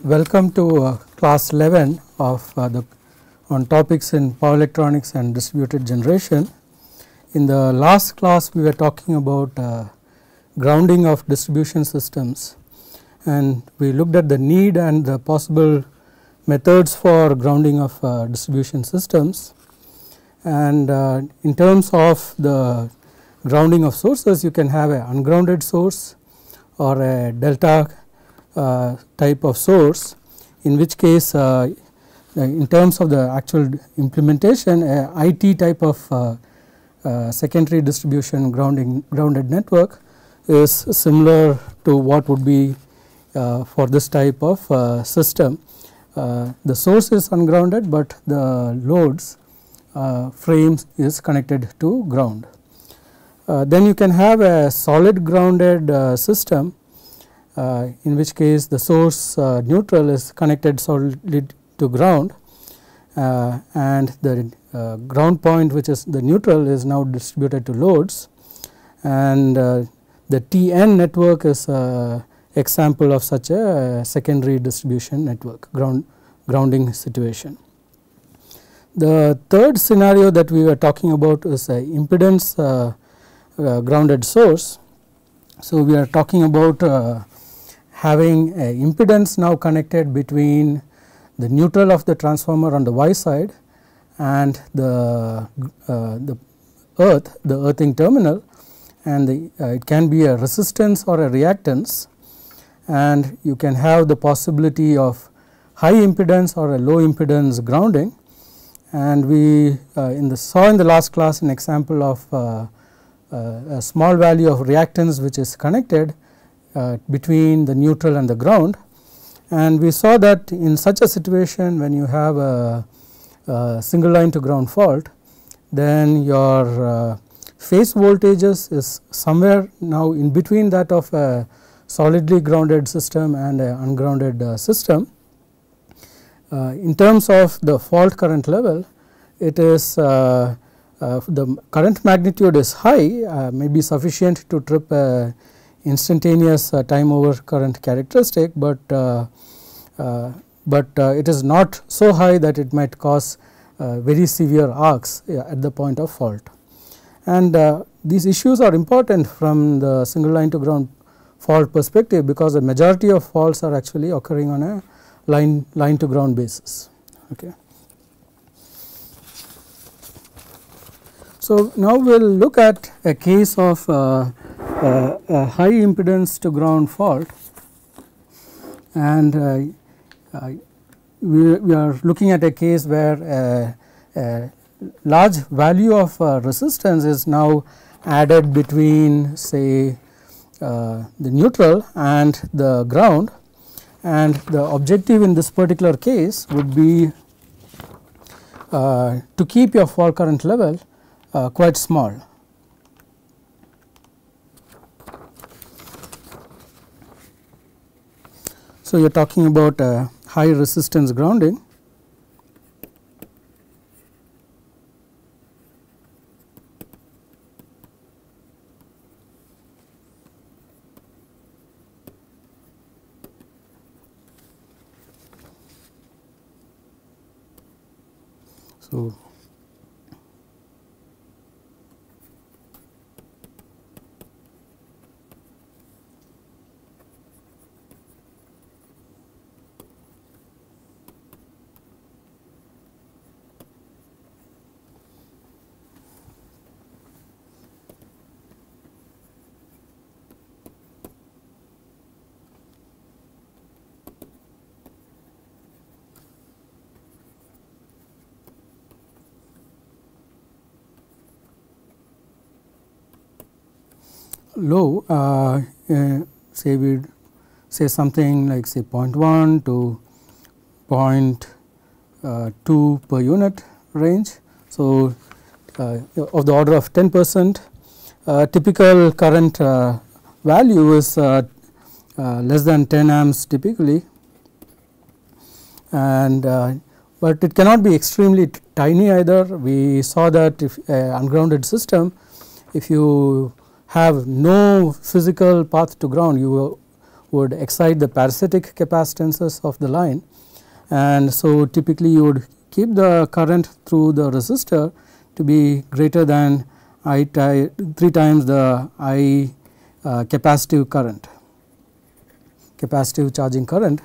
Welcome to class 11 of on topics in power electronics and distributed generation. In the last class we were talking about grounding of distribution systems, and we looked at the need and the possible methods for grounding of distribution systems. And in terms of the grounding of sources, you can have an ungrounded source or a delta type of source, in which case in terms of the actual implementation, a IT type of secondary distribution grounded network is similar to what would be for this type of system. The source is ungrounded, but the loads frames is connected to ground. Then you can have a solid grounded system, in which case the source neutral is connected solidly to ground, and the ground point, which is the neutral, is now distributed to loads, and the TN network is example of such a secondary distribution network grounding situation. The third scenario that we were talking about is a impedance grounded source. So, we are talking about having a impedance now connected between the neutral of the transformer on the Y side and the earthing terminal, and it can be a resistance or a reactance, and you can have the possibility of high impedance or a low impedance grounding. And we saw in the last class an example of a small value of reactance which is connected between the neutral and the ground, and we saw that in such a situation, when you have a single line to ground fault, then your phase voltages is somewhere now in between that of a solidly grounded system and an ungrounded system. In terms of the fault current level, it is the current magnitude is high, may be sufficient to trip a instantaneous time over current characteristic, but it is not so high that it might cause very severe arcs at the point of fault. And these issues are important from the single line to ground fault perspective, because the majority of faults are actually occurring on a line to ground basis. Okay. So, now we will look at a case of a high impedance to ground fault, and we are looking at a case where a large value of resistance is now added between, say, the neutral and the ground, and the objective in this particular case would be to keep your fault current level quite small. So, you are talking about high resistance grounding. So, low, say we say something like say 0.1 to 0.2 per unit range. So, of the order of 10%, typical current value is less than 10 amps typically, and but it cannot be extremely tiny either. We saw that if ungrounded system, if you have no physical path to ground, you would excite the parasitic capacitances of the line, and so typically you would keep the current through the resistor to be greater than 3 times the I capacitive current, capacitive charging current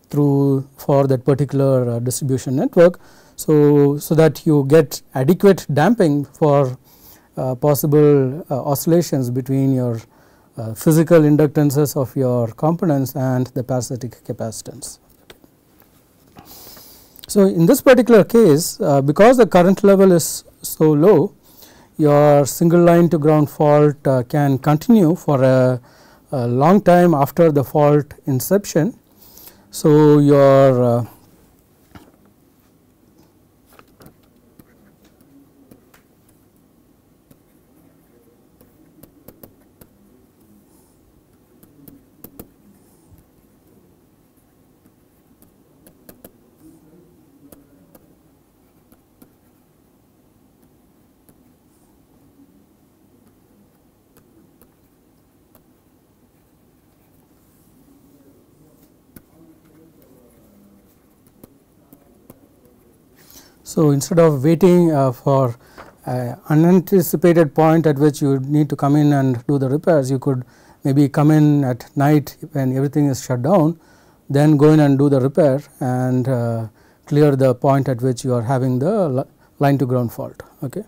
through for that particular distribution network. So that you get adequate damping for possible oscillations between your physical inductances of your components and the parasitic capacitance. So, in this particular case, because the current level is so low, your single line to ground fault can continue for a long time after the fault inception. So, your so instead of waiting for unanticipated point at which you need to come in and do the repairs, you could maybe come in at night when everything is shut down, then go in and do the repair and clear the point at which you are having the line to ground fault. Okay.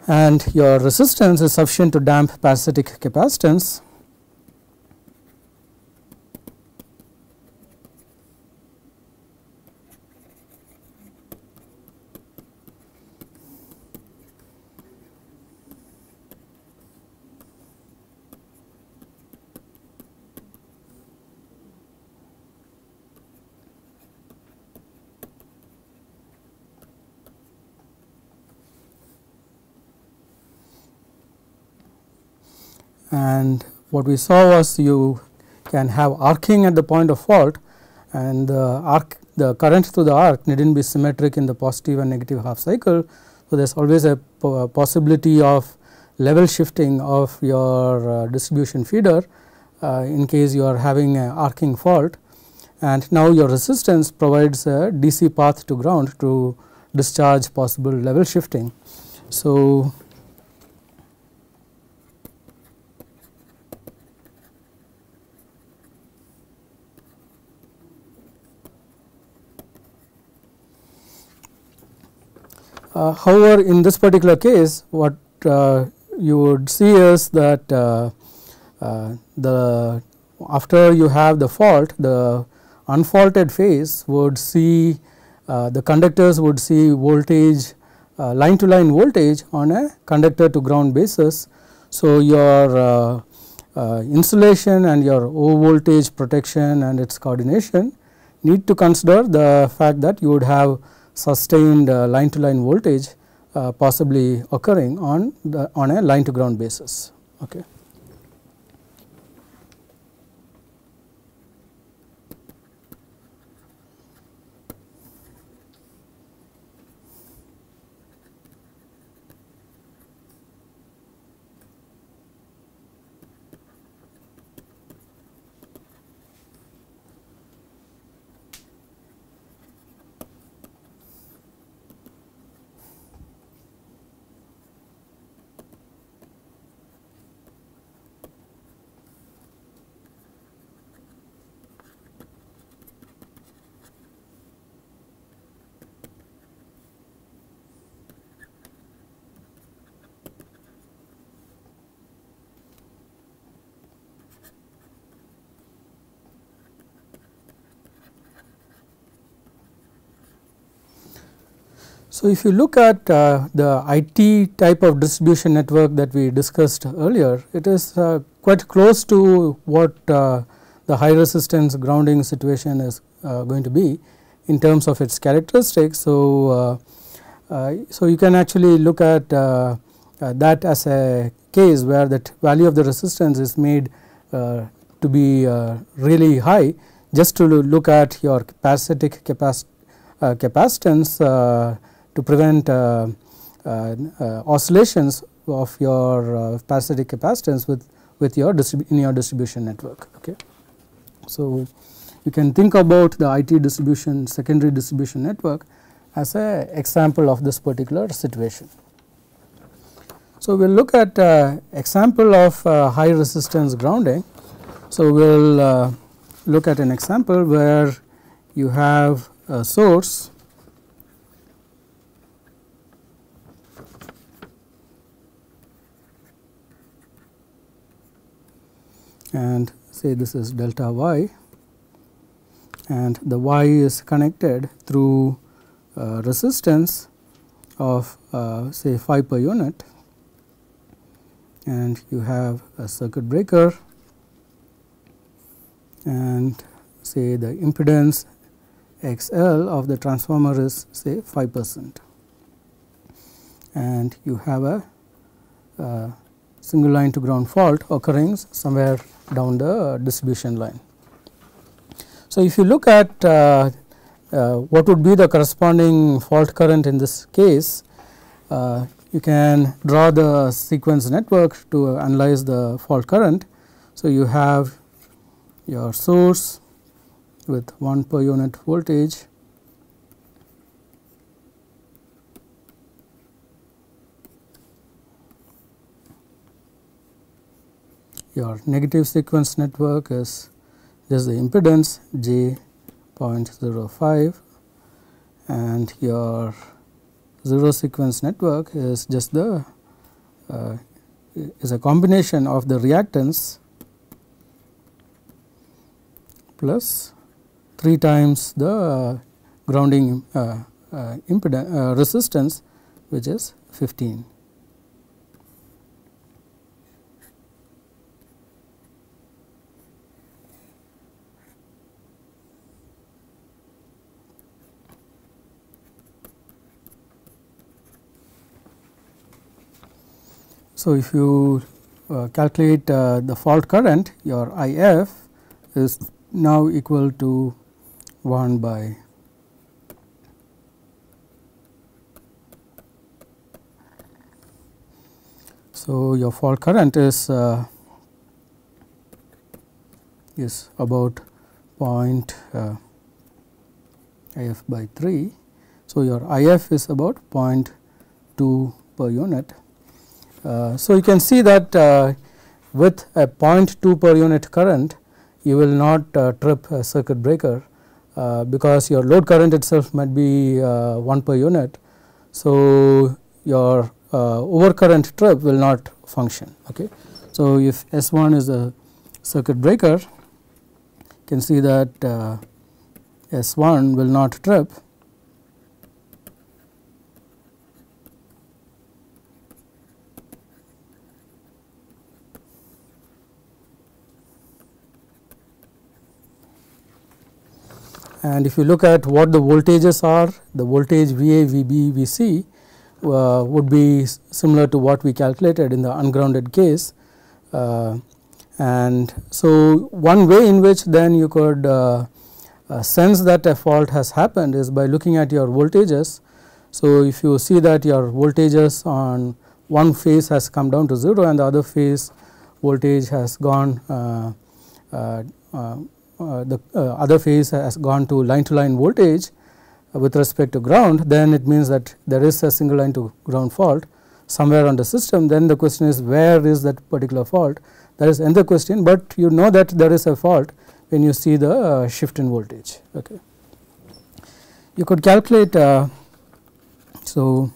And your resistance is sufficient to damp parasitic capacitance. And what we saw was you can have arcing at the point of fault, and the current through the arc needn't be symmetric in the positive and negative half cycle. So, there is always a possibility of level shifting of your distribution feeder in case you are having an arcing fault, and now your resistance provides a DC path to ground to discharge possible level shifting. So, however, in this particular case, what you would see is that after you have the fault, the unfaulted phase would see the conductors would see voltage, line to line voltage on a conductor to ground basis. So, your insulation and your O voltage protection and its coordination need to consider the fact that you would have sustained line to line voltage possibly occurring on a line to ground basis. Okay. So, if you look at the IT type of distribution network that we discussed earlier, it is quite close to what the high resistance grounding situation is going to be in terms of its characteristics. So, you can actually look at that as a case where that value of the resistance is made to be really high, just to look at your parasitic capacitance to prevent oscillations of your parasitic capacitance with with your in your distribution network. Okay. So, you can think about the IT distribution secondary distribution network as a example of this particular situation. So, we will look at example of high resistance grounding. So, we will look at an example where you have a source and say this is delta y, and the y is connected through resistance of say 5 per unit, and you have a circuit breaker and say the impedance XL of the transformer is say 5%, and you have a single line to ground fault occurring somewhere down the distribution line. So, if you look at what would be the corresponding fault current in this case, you can draw the sequence network to analyze the fault current. So, you have your source with 1 per unit voltage, your negative sequence network is just the impedance J 0.05, and your zero sequence network is just the is a combination of the reactance plus 3 times the grounding impedance resistance, which is 15. So, if you calculate the fault current, your IF is now equal to 1 by so your fault current is about point IF by 3. So, your IF is about 0.2 per unit. So, you can see that with a 0.2 per unit current, you will not trip a circuit breaker because your load current itself might be 1 per unit. So, your overcurrent trip will not function. Okay. So, if S1 is a circuit breaker, you can see that S1 will not trip, and if you look at what the voltages are, the voltage VA, VB, VC would be similar to what we calculated in the ungrounded case. And so, one way in which then you could sense that a fault has happened is by looking at your voltages. So, if you see that your voltages on one phase has come down to 0 and the other phase voltage has gone the other phase has gone to line voltage with respect to ground, then it means that there is a single line to ground fault somewhere on the system. Then the question is, where is that particular fault? That is another question, but you know that there is a fault when you see the shift in voltage. Okay. You could calculate so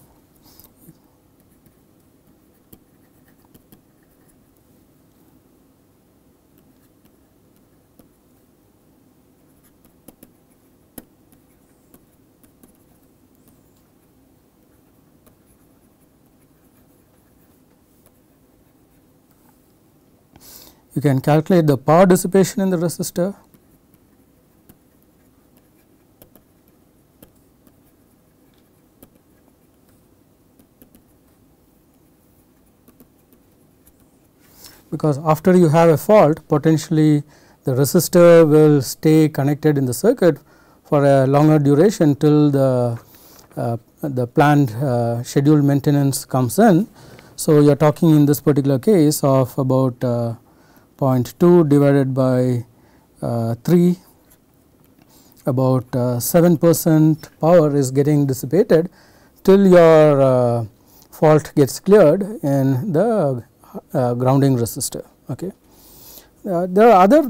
you can calculate the power dissipation in the resistor. Because after you have a fault, potentially the resistor will stay connected in the circuit for a longer duration till the planned scheduled maintenance comes in. So, you are talking in this particular case of about 0.2 divided by 3, about 7% power is getting dissipated till your fault gets cleared in the grounding resistor. Okay. There are other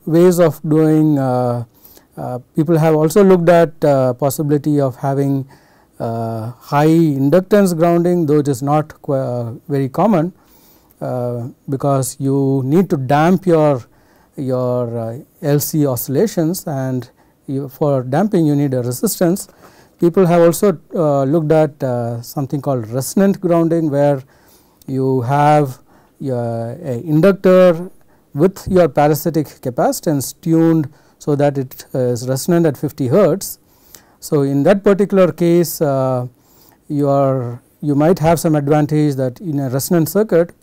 ways of doing. People have also looked at possibility of having high inductance grounding, though it is not very common because you need to damp your LC oscillations, and for damping you need a resistance. People have also looked at something called resonant grounding, where you have a inductor with your parasitic capacitance tuned so that it is resonant at 50 hertz. So, in that particular case you might have some advantage that in a resonant circuit,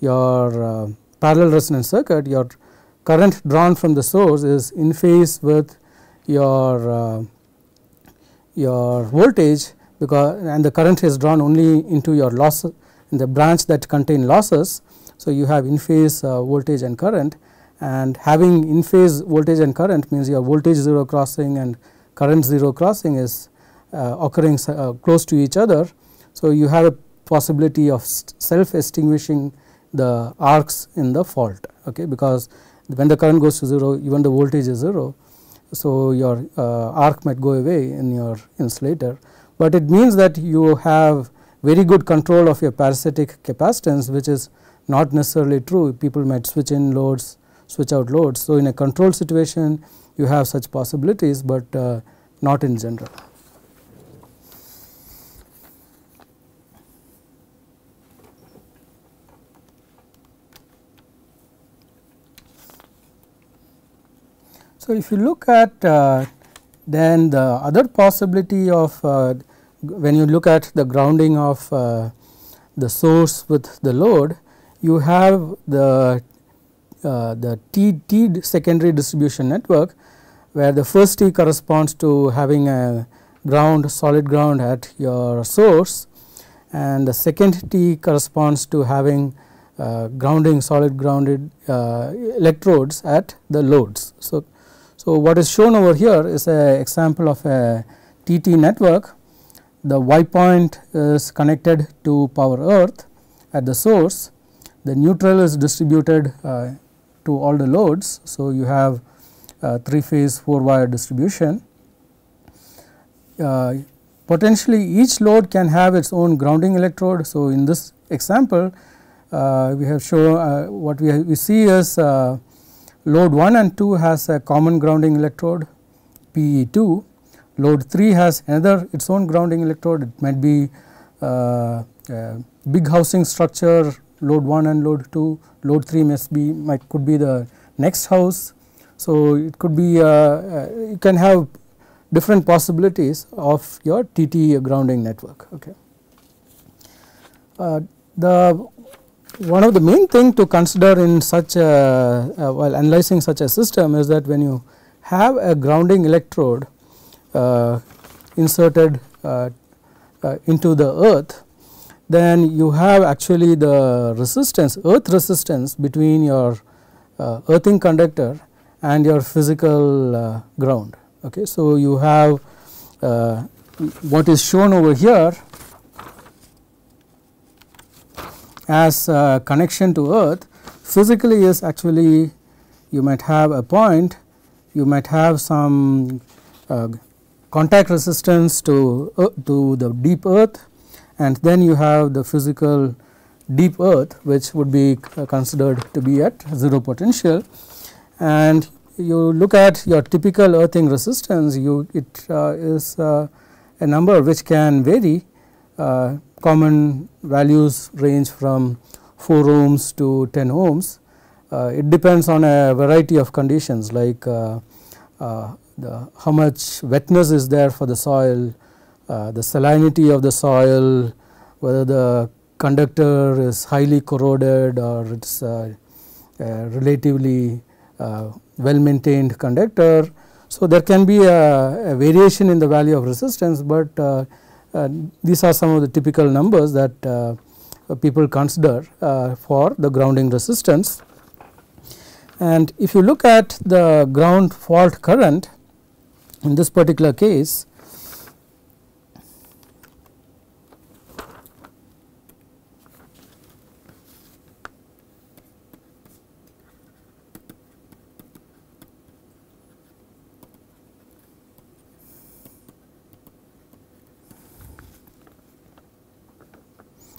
your parallel resonant circuit, your current drawn from the source is in phase with your voltage, because and the current is drawn only into your loss in the branch that contain losses. So, you have in phase voltage and current, and having in phase voltage and current means your voltage 0 crossing and current 0 crossing is occurring close to each other. So, you have a possibility of self extinguishing the arcs in the fault, okay, because when the current goes to 0, even the voltage is 0. So, your arc might go away in your insulator, but it means that you have very good control of your parasitic capacitance, which is not necessarily true. People might switch in loads, switch out loads. So, in a controlled situation you have such possibilities, but not in general. So, if you look at then the other possibility of when you look at the grounding of the source with the load, you have the T secondary distribution network, where the first T corresponds to having a ground, solid ground at your source, and the second T corresponds to having grounding, solid grounded electrodes at the loads. So, what is shown over here is an example of a TT network. The Y point is connected to power earth at the source. The neutral is distributed to all the loads. So, you have 3 phase 4 wire distribution. Potentially each load can have its own grounding electrode. So, in this example we have shown what we see is load 1 and 2 has a common grounding electrode PE2. Load 3 has another its own grounding electrode. It might be a big housing structure, load 1 and load 2. Load 3 could be the next house. So, it could be you can have different possibilities of your TT grounding network. Okay. One of the main thing to consider in such while analyzing such a system is that when you have a grounding electrode inserted into the earth, then you have actually the resistance, earth resistance between your earthing conductor and your physical ground. Okay. So, you have what is shown over here as connection to earth physically is actually, you might have a point, you might have some contact resistance to the deep earth, and then you have the physical deep earth, which would be considered to be at 0 potential. And you look at your typical earthing resistance, it is a number which can vary. Common values range from 4 ohms to 10 ohms. It depends on a variety of conditions, like how much wetness is there for the soil, the salinity of the soil, whether the conductor is highly corroded or it is relatively well maintained conductor. So, there can be a variation in the value of resistance, but these are some of the typical numbers that people consider for the grounding resistance. And if you look at the ground fault current in this particular case,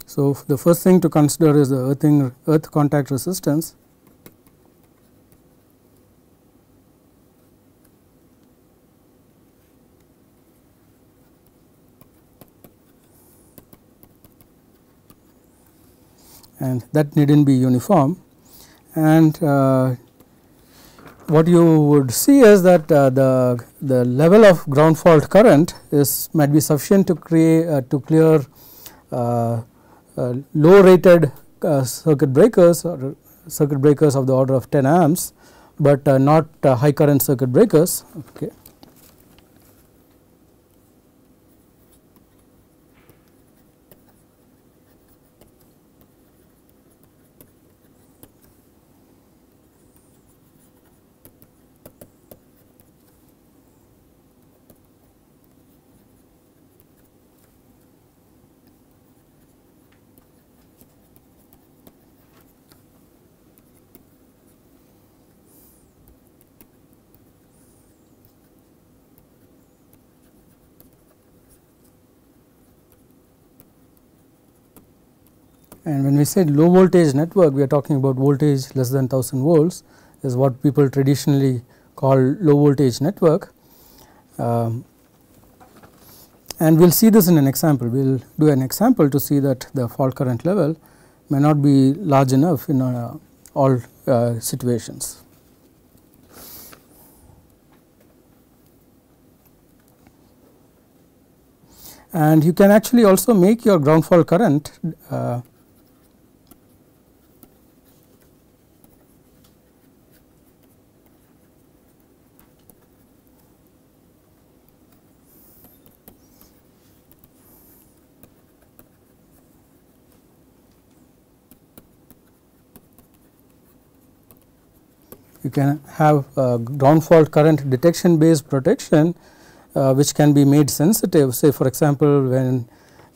so the first thing to consider is the earth contact resistance. And that needn't be uniform, and what you would see is that the level of ground fault current might be sufficient to create to clear low rated circuit breakers or circuit breakers of the order of 10 amps, but not high current circuit breakers. Okay. And when we say low voltage network, we are talking about voltage less than 1000 volts is what people traditionally call low voltage network. And we will see this in an example. We will do an example to see that the fault current level may not be large enough in all situations. And you can actually also make your ground fault current you can have ground fault current detection based protection which can be made sensitive. Say for example, when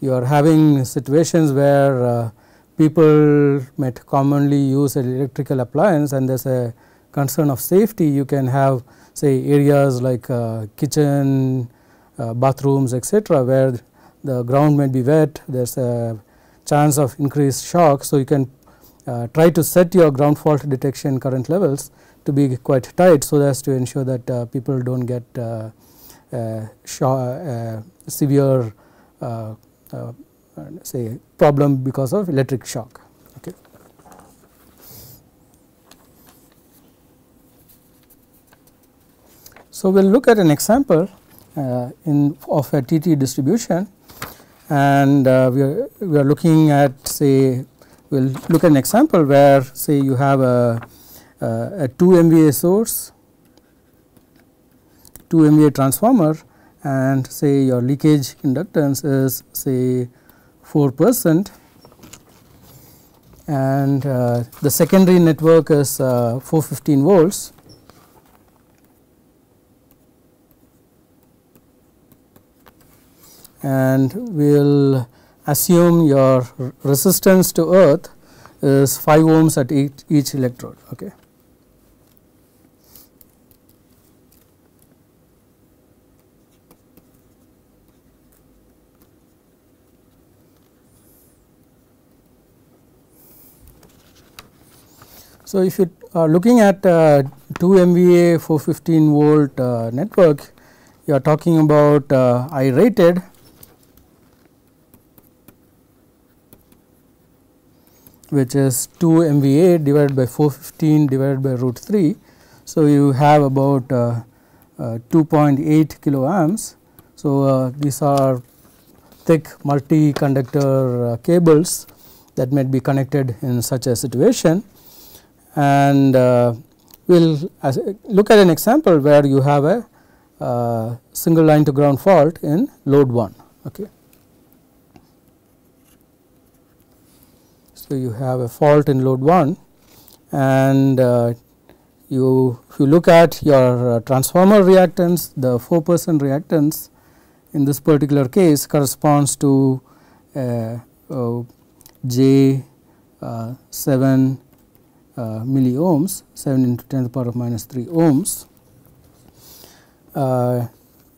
you are having situations where people might commonly use an electrical appliance and there is a concern of safety, you can have say areas like kitchen, bathrooms, etc., where the ground might be wet, there is a chance of increased shock. So, you can try to set your ground fault detection current levels to be quite tight, so as to ensure that people do not get severe say problem because of electric shock. Okay. So, we will look at an example of a TT distribution, and we are looking at say we will look at an example where say you have a 2 MVA source, 2 MVA transformer, and say your leakage inductance is say 4%, and the secondary network is 415 volts. And we will assume your resistance to earth is 5 ohms at each electrode. Okay. So, if you are looking at 2 MVA 415 volt network, you are talking about I rated which is 2 MVA divided by 415 divided by root 3. So, you have about 2.8 kilo amps. So, these are thick multi conductor cables that might be connected in such a situation, and we will look at an example where you have a single line to ground fault in load 1. Okay. So, you have a fault in load 1, and if you look at your transformer reactance, the 4% reactance in this particular case corresponds to J 7 milliohms, 7 into 10 to the power of minus 3 ohms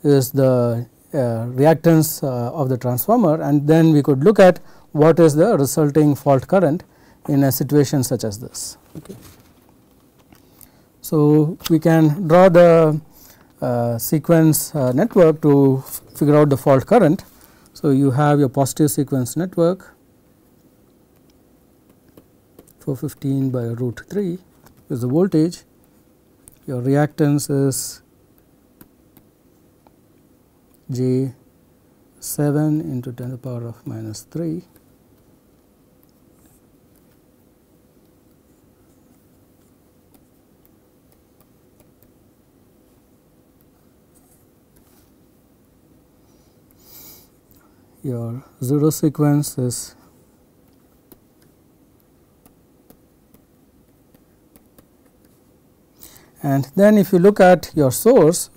is the reactance of the transformer, and then we could look at what is the resulting fault current in a situation such as this. Okay. So, we can draw the sequence network to figure out the fault current. So, you have your positive sequence network 415 by root 3 is the voltage, your reactance is J 7 into 10 to the power of minus 3 . Your 0 sequence is and then if you look at your source,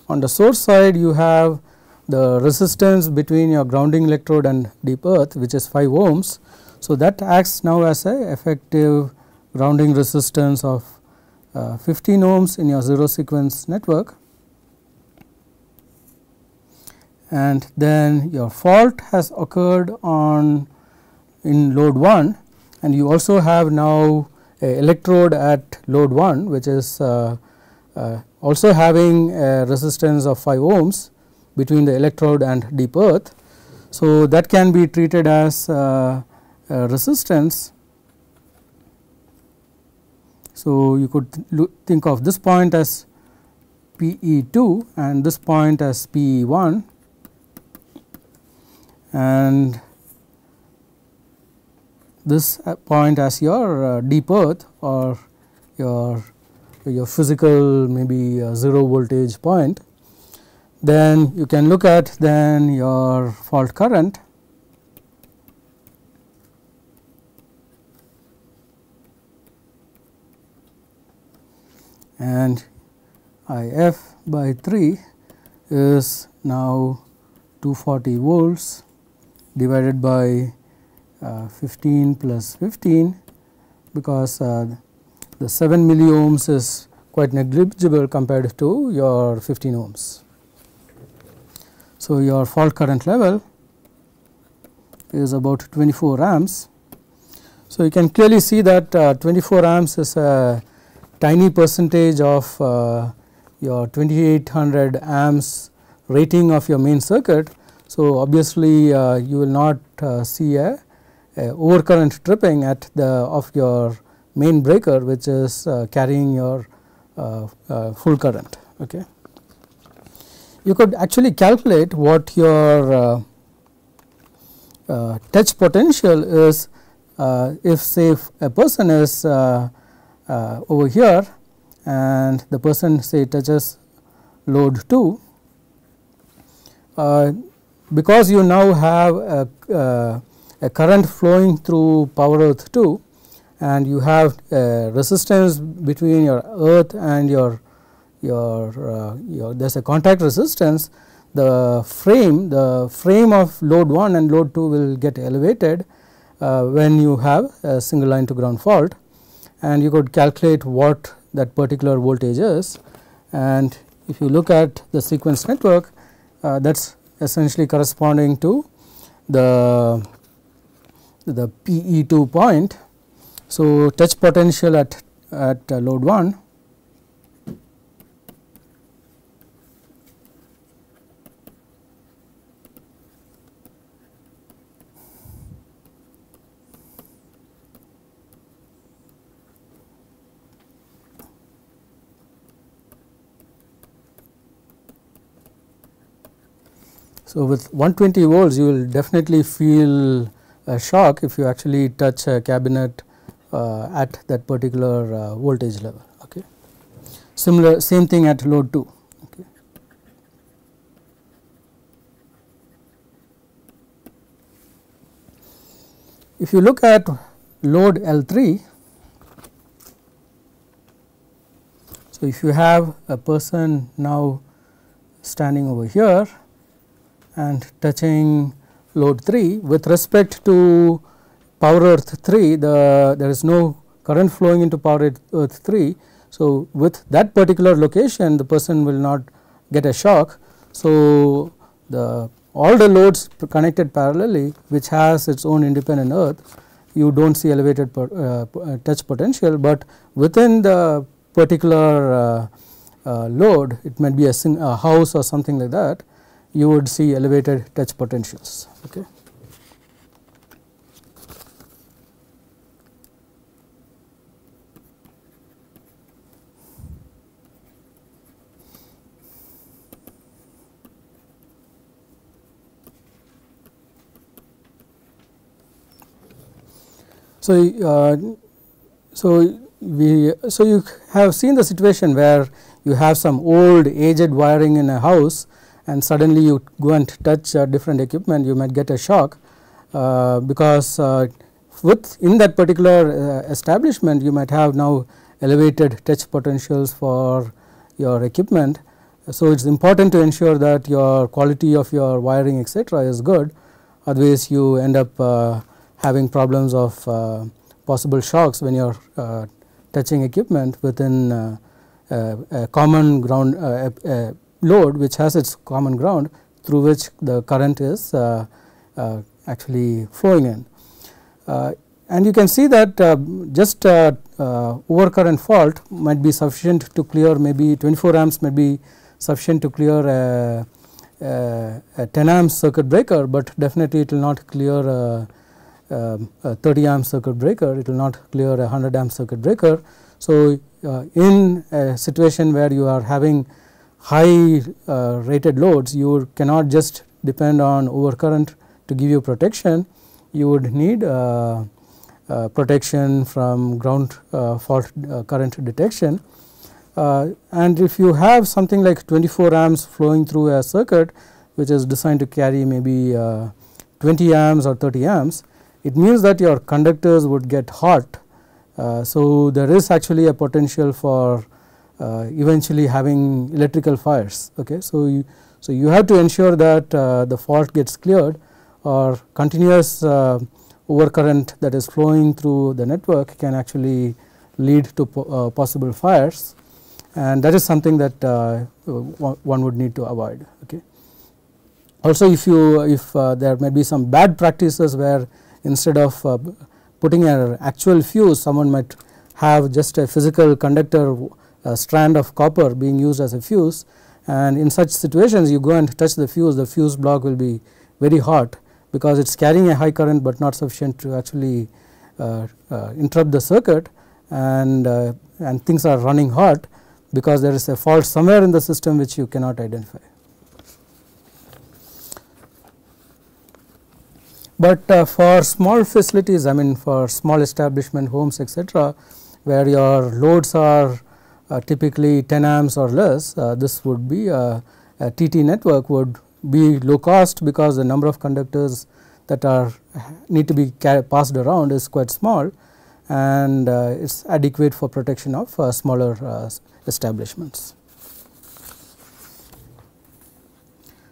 on the source side you have the resistance between your grounding electrode and deep earth, which is 5 ohms. So, that acts now as a effective grounding resistance of 15 ohms in your 0 sequence network, and then your fault has occurred on in load 1, and you also have now a electrode at load 1, which is also having a resistance of 5 ohms between the electrode and deep earth. So, that can be treated as a resistance. So, you could think of this point as PE2 and this point as PE1, and this point as your deep earth or your physical maybe 0 voltage point. Then you can look at then your fault current, and IF by 3 is now 240 volts divided by 15 plus 15, because the 7 milliohms is quite negligible compared to your 15 ohms. So, your fault current level is about 24 amps. So, you can clearly see that 24 amps is a tiny percentage of your 2800 amps rating of your main circuit. So, obviously, you will not see a overcurrent tripping at the of your main breaker, which is carrying your full current. Okay. You could actually calculate what your touch potential is if say a person is over here and the person say touches load 2, because you now have a current flowing through power earth 2 and you have a resistance between your earth and your there is a contact resistance, the frame of load 1 and load 2 will get elevated when you have a single line to ground fault, and you could calculate what that particular voltage is. And if you look at the sequence network, that is essentially corresponding to the PE2 point. So, touch potential at load 1 So, with 120 volts you will definitely feel a shock if you actually touch a cabinet at that particular voltage level. Okay. Same thing at load 2. Okay. If you look at load L3, So, if you have a person now standing over here and touching load 3 with respect to power earth 3, there is no current flowing into power earth 3. So, with that particular location the person will not get a shock. So, all the loads connected parallelly which has its own independent earth, you do not see elevated touch potential, but within the particular load, it might be a house or something like that, you would see elevated touch potentials. Okay. So, you have seen the situation where you have some old aged wiring in a house and suddenly you go and touch different equipment, you might get a shock because in that particular establishment you might have now elevated touch potentials for your equipment. So, it is important to ensure that your quality of your wiring etc. is good, otherwise you end up having problems of possible shocks when you are touching equipment within a common ground load which has its common ground through which the current is actually flowing in. And you can see that just overcurrent fault might be sufficient to clear, maybe 24 amps might be sufficient to clear a 10 amps circuit breaker, but definitely it will not clear a 30 amp circuit breaker, it will not clear a 100 amp circuit breaker. So, in a situation where you are having high rated loads, you cannot just depend on overcurrent to give you protection, you would need protection from ground fault current detection. And if you have something like 24 amps flowing through a circuit which is designed to carry maybe 20 amps or 30 amps, it means that your conductors would get hot. So, there is actually a potential for eventually having electrical fires. Okay. So, you have to ensure that the fault gets cleared, or continuous overcurrent that is flowing through the network can actually lead to possible fires, and that is something that one would need to avoid. Okay. Also, if there may be some bad practices where instead of putting an actual fuse, someone might have just a physical conductor strand of copper being used as a fuse, and in such situations you go and touch the fuse block will be very hot because it is carrying a high current, but not sufficient to actually interrupt the circuit, and things are running hot because there is a fault somewhere in the system which you cannot identify. But for small facilities, I mean for small establishment, homes etc., where your loads are typically 10 amps or less, this would be a TT network would be low cost because the number of conductors that are need to be passed around is quite small, and it is adequate for protection of smaller establishments.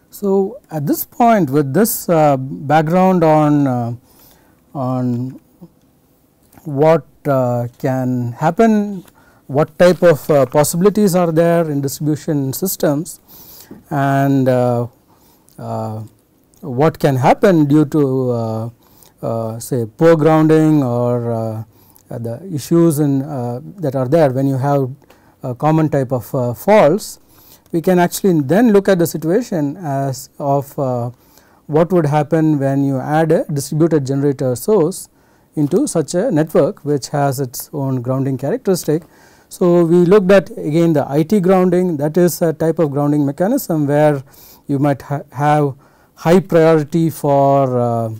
So, at this point, with this background on what can happen, what type of possibilities are there in distribution systems, and what can happen due to say poor grounding or the issues that are there when you have a common type of faults, we can actually then look at the situation as of what would happen when you add a distributed generator source into such a network which has its own grounding characteristic. So, we looked at again the IT grounding, that is a type of grounding mechanism where you might have high priority for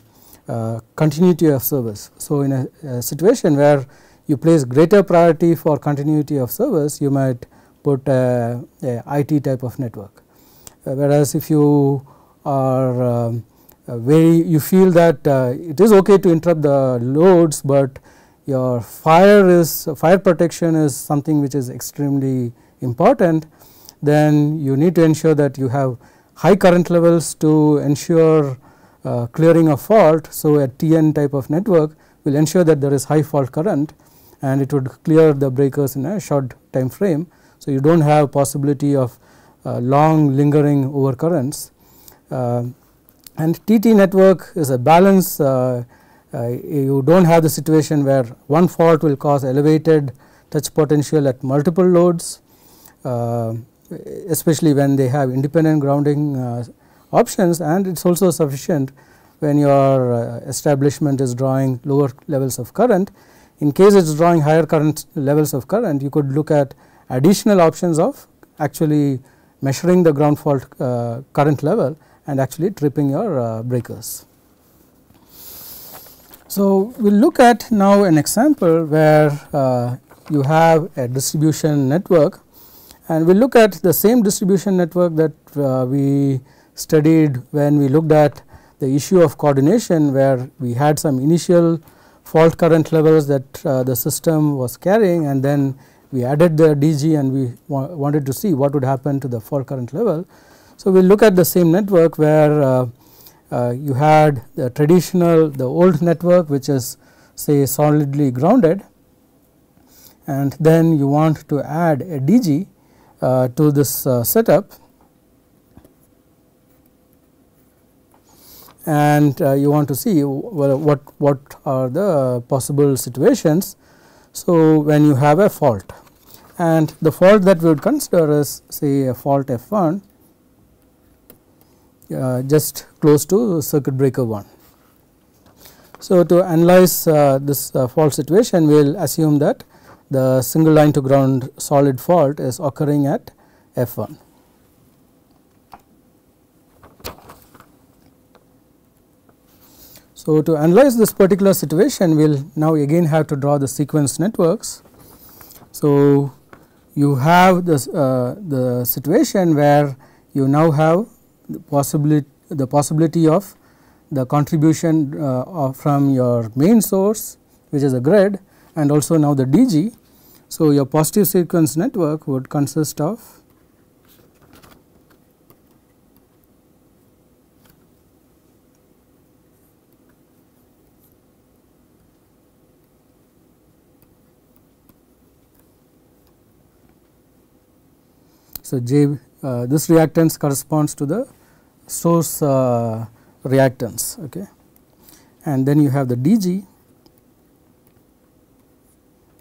continuity of service. So, in a situation where you place greater priority for continuity of service, you might put a IT type of network, whereas if you are you feel that it is okay to interrupt the loads, but your fire protection is something which is extremely important, then you need to ensure that you have high current levels to ensure clearing of fault. So, a TN type of network will ensure that there is high fault current and it would clear the breakers in a short time frame. So, you do not have possibility of long lingering overcurrents. And TT network is a balance. You do not have the situation where one fault will cause elevated touch potential at multiple loads, especially when they have independent grounding options, and it is also sufficient when your establishment is drawing lower levels of current. In case it is drawing higher current levels of current, you could look at additional options of actually measuring the ground fault current level and actually tripping your breakers. So, we will look at now an example where you have a distribution network, and we will look at the same distribution network that we studied when we looked at the issue of coordination, where we had some initial fault current levels that the system was carrying, and then we added the DG and we wanted to see what would happen to the fault current level. So, we will look at the same network where you had the traditional, the old network, which is say solidly grounded, and then you want to add a DG to this setup, and you want to see what are the possible situations. So, when you have a fault, and the fault that we would consider is say a fault F1 just close to circuit breaker 1. So, to analyze this fault situation, we will assume that the single line to ground solid fault is occurring at F1. So, to analyze this particular situation, we will now again have to draw the sequence networks. So, you have this the situation where you now have the possibility of the contribution from your main source, which is a grid, and also now the DG. So, your positive sequence network would consist of so J this reactance corresponds to the source reactance, okay. And then you have the DG,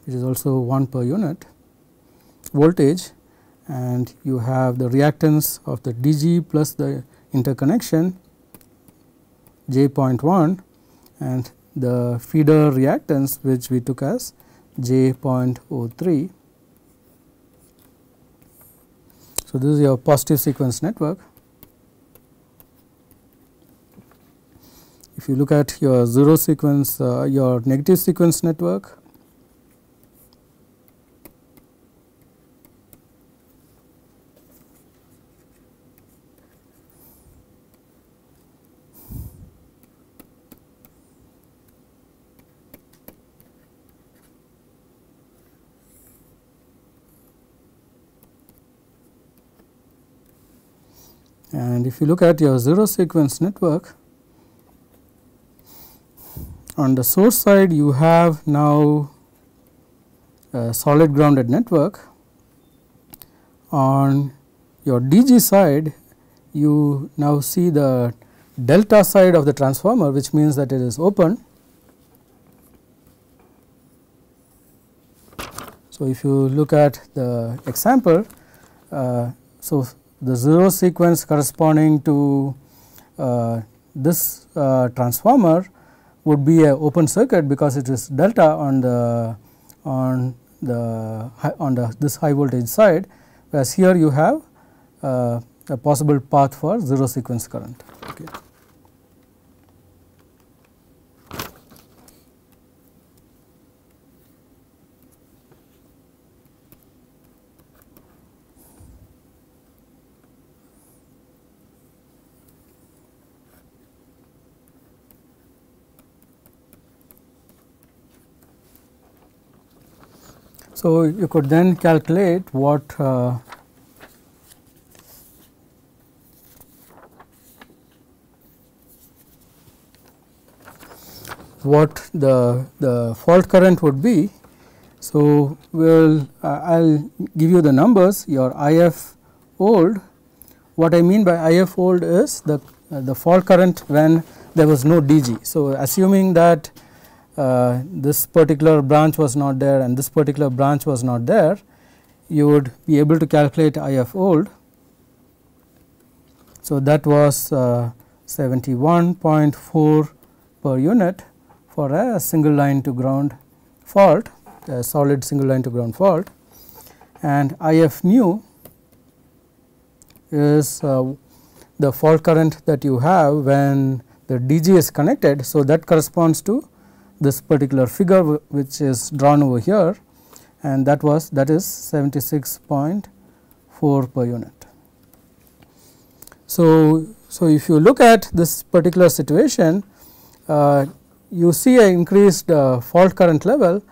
which is also 1 per unit voltage, and you have the reactance of the DG plus the interconnection J 0.1 and the feeder reactance, which we took as J 0.03. So, this is your positive sequence network. If you look at your zero sequence, your negative sequence network, and if you look at your zero sequence network, on the source side you have now a solid grounded network. On your DG side, you now see the delta side of the transformer, which means that it is open. So, if you look at the example, so the zero sequence corresponding to this transformer would be a open circuit, because it is delta on this high voltage side, whereas here you have a possible path for zero sequence current. Okay. So, you could then calculate what the fault current would be. So, I will give you the numbers, your IF old. What I mean by IF old is the fault current when there was no DG. So, assuming that this particular branch was not there and this particular branch was not there, you would be able to calculate IF old. So, that was 71.4 per unit for a single line to ground fault, a solid single line to ground fault, and IF new is the fault current that you have when the DG is connected. So, that corresponds to this particular figure which is drawn over here, and that is 76.4 per unit. So, if you look at this particular situation, you see an increased fault current level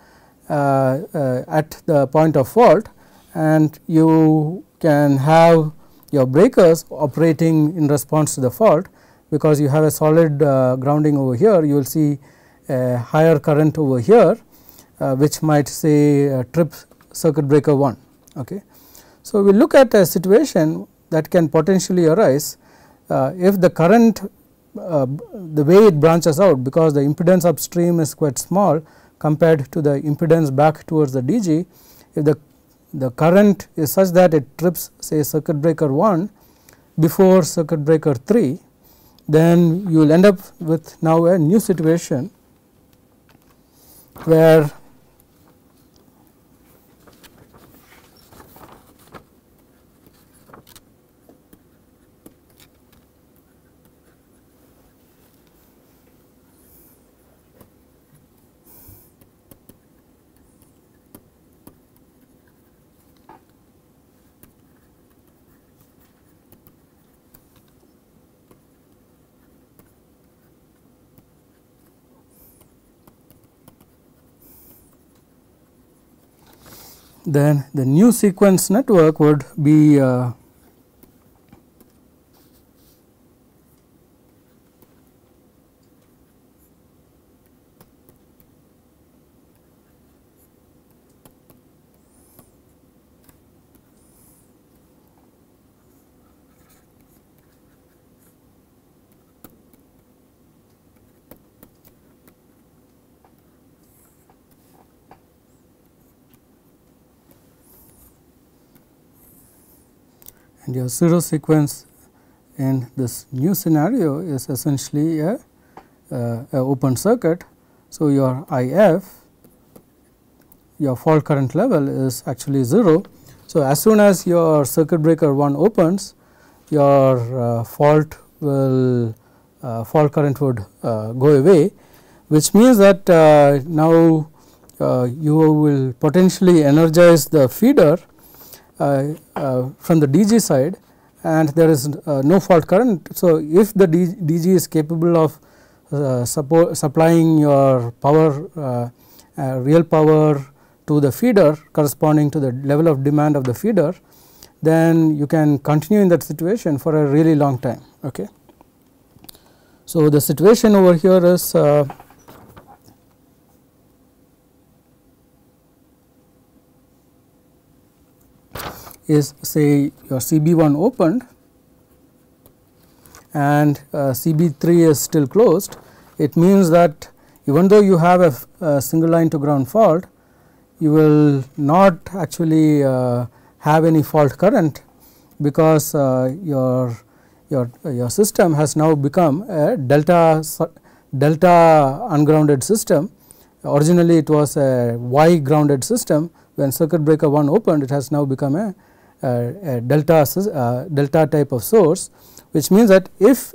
at the point of fault, and you can have your breakers operating in response to the fault, because you have a solid grounding over here. You will see a higher current over here, which might say trip circuit breaker 1. Okay. So, we look at a situation that can potentially arise if the current the way it branches out, because the impedance upstream is quite small compared to the impedance back towards the DG. If the current is such that it trips say circuit breaker 1 before circuit breaker 3, then you will end up with now a new situation where then the new sequence network would be and your zero sequence in this new scenario is essentially a open circuit. So, your IF, your fault current level is actually 0. So, as soon as your circuit breaker 1 opens, your fault current would go away, which means that now you will potentially energize the feeder from the DG side, and there is no fault current. So, if the DG is capable of supplying your power real power to the feeder corresponding to the level of demand of the feeder, then you can continue in that situation for a really long time. Okay. So, the situation over here is say your CB1 opened and CB3 is still closed. It means that even though you have a single line to ground fault, you will not actually have any fault current, because your system has now become a delta ungrounded system. Originally it was a Y grounded system. When circuit breaker 1 opened, it has now become a delta type of source, which means that if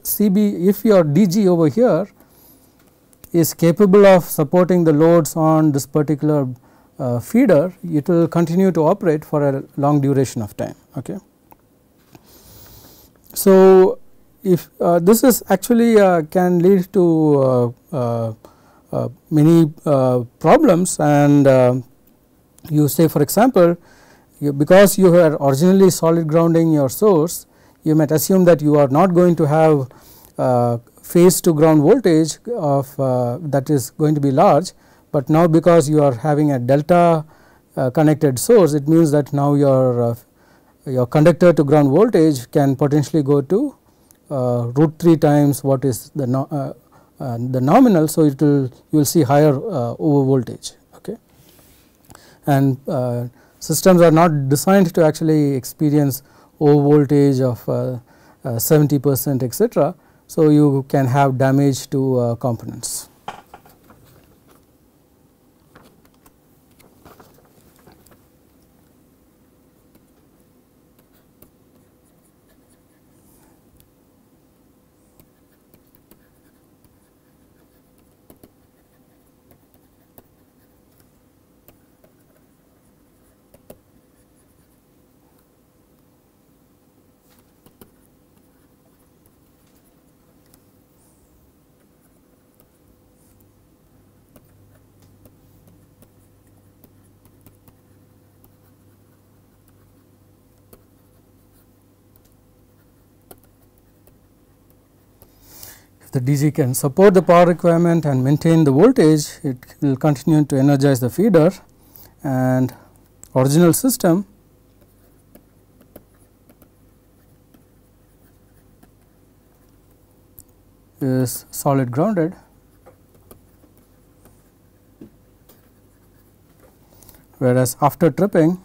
your DG over here is capable of supporting the loads on this particular feeder, it will continue to operate for a long duration of time. Okay. So, if this is actually can lead to many problems, and you say, for example, because you are originally solid grounding your source, you might assume that you are not going to have phase to ground voltage of that is going to be large, but now because you are having a delta connected source, it means that now your conductor to ground voltage can potentially go to root 3 times what is the nominal. So, it will you will see higher over voltage. Okay. And systems are not designed to actually experience over voltage of 70% etc. So, you can have damage to components. The DG can support the power requirement and maintain the voltage, it will continue to energize the feeder, and original system is solid grounded, whereas after tripping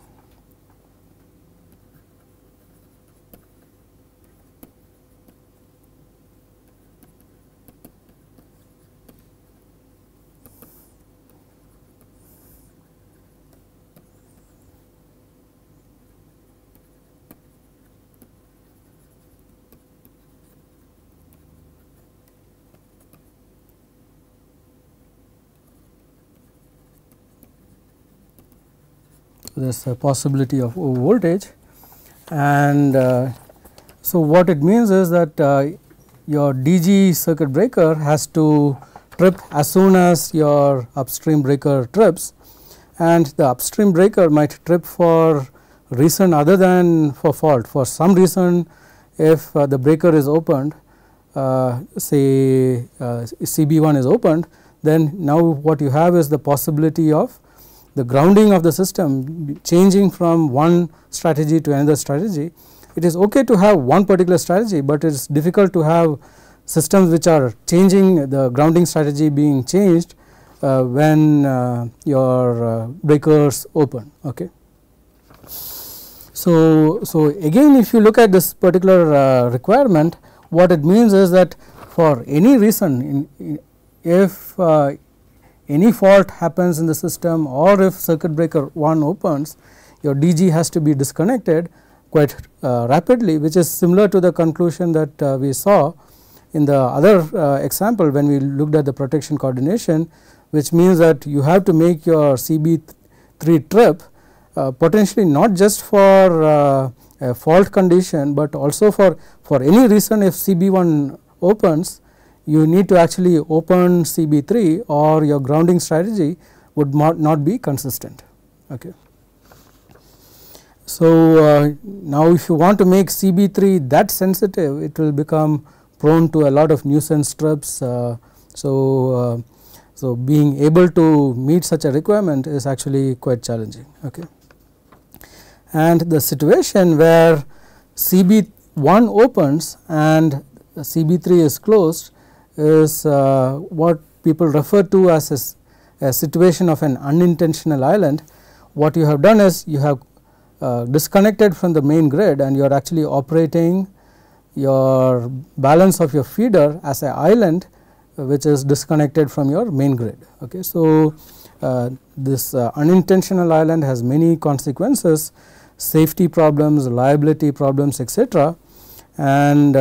there is a possibility of over voltage. And so, what it means is that your DG circuit breaker has to trip as soon as your upstream breaker trips, and the upstream breaker might trip for reason other than for fault. For some reason, if the breaker is opened, say CB1 is opened, then now what you have is the possibility of the grounding of the system changing from one strategy to another strategy. It is okay to have one particular strategy, but it is difficult to have systems which are changing the grounding strategy being changed when your breakers open. Okay. So, again, if you look at this particular requirement, what it means is that for any reason, if any fault happens in the system, or if circuit breaker 1 opens, your DG has to be disconnected quite rapidly, which is similar to the conclusion that we saw in the other example when we looked at the protection coordination, which means that you have to make your CB3 trip potentially not just for a fault condition, but also for any reason. If CB1 opens, you need to actually open CB3, or your grounding strategy would not be consistent. Okay. So, now if you want to make CB3 that sensitive, it will become prone to a lot of nuisance trips. So, being able to meet such a requirement is actually quite challenging. Okay. And the situation where CB1 opens and CB3 is closed is what people refer to as a situation of an unintentional island. What you have done is you have disconnected from the main grid, and you are actually operating your balance of your feeder as an island which is disconnected from your main grid. Okay. So, this unintentional island has many consequences, safety problems, liability problems, etc. And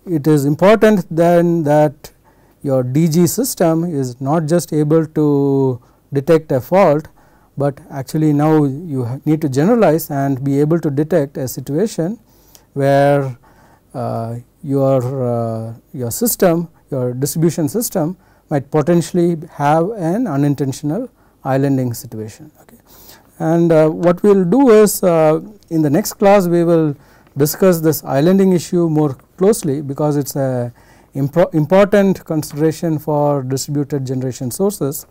it is important then that your DG system is not just able to detect a fault, but actually now you need to generalize and be able to detect a situation where your system, your distribution system might potentially have an unintentional islanding situation. Okay. And what we will do is in the next class we will discuss this islanding issue more closely, because it is a important consideration for distributed generation sources.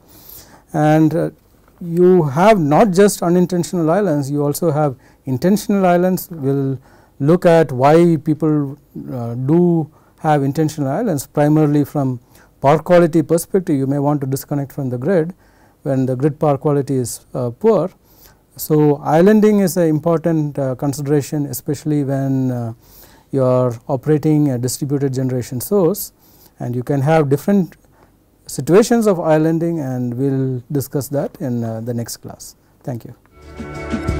And you have not just unintentional islands, you also have intentional islands. We will look at why people do have intentional islands, primarily from power quality perspective. You may want to disconnect from the grid when the grid power quality is poor. So, islanding is an important consideration, especially when you are operating a distributed generation source, and you can have different situations of islanding, and we will discuss that in the next class. Thank you.